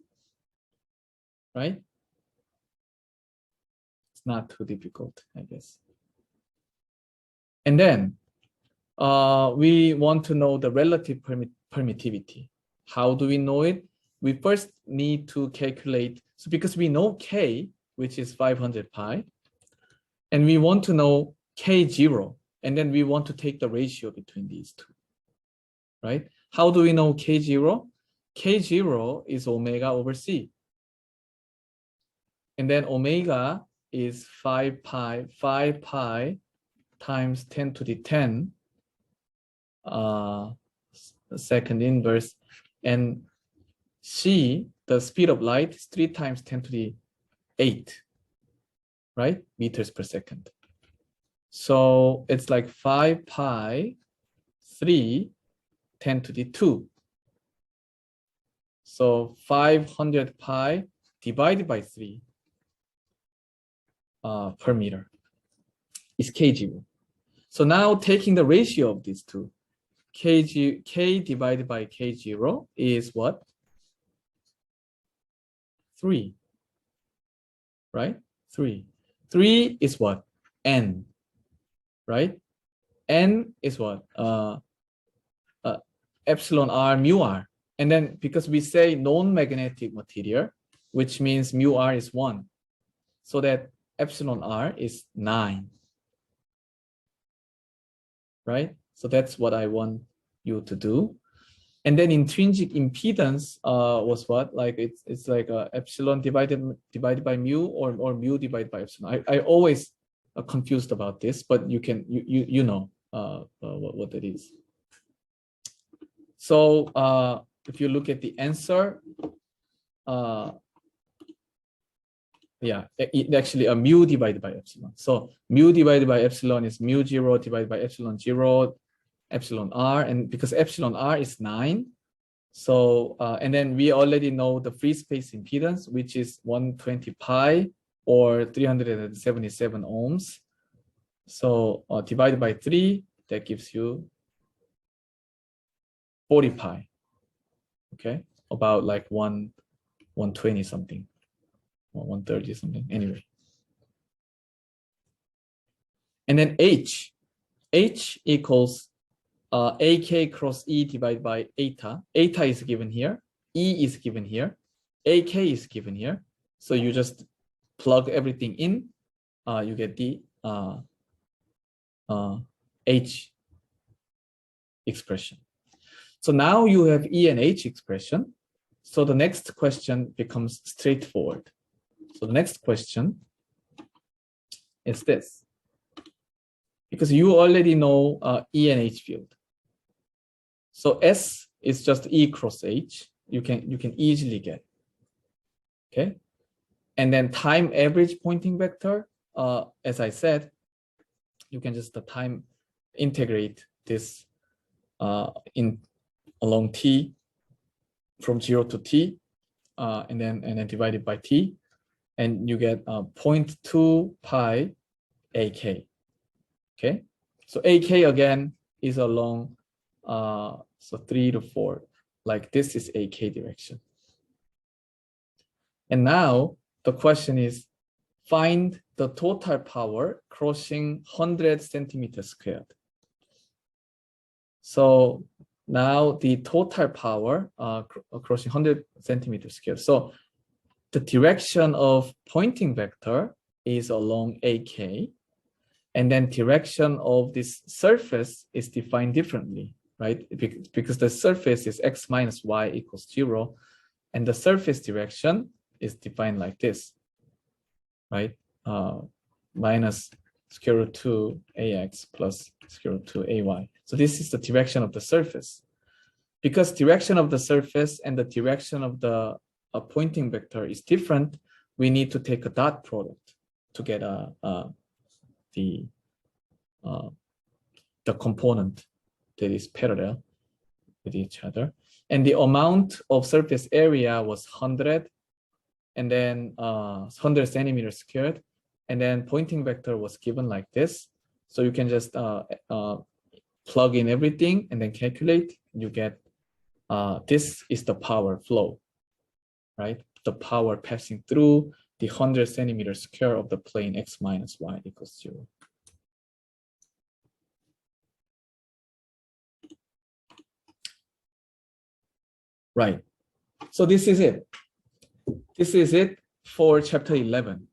right? It's not too difficult, I guess. And then we want to know the relative permittivity. How do we know it? We first need to calculate, so because we know k, which is 500 pi, and we want to know k0, and then we want to take the ratio between these two, right? How do we know k0? K0 is omega over c. And then omega is 5 pi times 10 to the 10 second inverse, and c, the speed of light, is 3 times 10 to the 8, right? Meters per second. So it's like 5 pi 3 10 to the 2. So 500 pi divided by 3 per meter is kg. So now taking the ratio of these two, k divided by k0 is what? 3, right? 3. 3 is what? N, right? N is what? Epsilon r mu r. And then because we say non-magnetic material, which means mu r is 1. So that epsilon r is 9. Right? So that's what I want you to do. And then intrinsic impedance was what? Like it's like epsilon divided by mu, or mu divided by epsilon. I always confused about this, but you can you know what that is. So if you look at the answer, yeah, actually a mu divided by epsilon. So mu divided by epsilon is mu 0 divided by epsilon 0, epsilon r, and because epsilon r is 9, so and then we already know the free space impedance, which is 120 pi or 377 ohms. So divided by 3, that gives you 40 pi. Okay, about like 120 something, or 130 something. Anyway, and then h equals AK cross E divided by eta. Eta is given here, E is given here, AK is given here. So you just plug everything in, you get the H expression. So now you have E and H expression. So the next question becomes straightforward. So the next question is this. Because you already know E and H field. So S is just E cross H. You can easily get. Okay. And then time average Poynting vector, as I said, you can just time integrate this in along T from 0 to T, and then divide it by T, and you get 0.2 pi AK. Okay, so AK again is along so 3 to 4, like this is AK direction. And now the question is, find the total power crossing 100 centimeters squared. So now the total power crossing 100 centimeters squared. So the direction of Poynting vector is along AK, and then direction of this surface is defined differently, right? Because the surface is x minus y equals 0, and the surface direction is defined like this, right? minus square root 2 ax plus square root 2 ay. So this is the direction of the surface. Because direction of the surface and the direction of the pointing vector is different, we need to take a dot product to get the component that is parallel with each other. And the amount of surface area was 100, and then 100 centimeters squared, and then pointing vector was given like this. So you can just plug in everything and then calculate. You get this is the power flow, right? The power passing through the 100 centimeters square of the plane x minus y equals 0. Right. So this is it. This is it for chapter 11.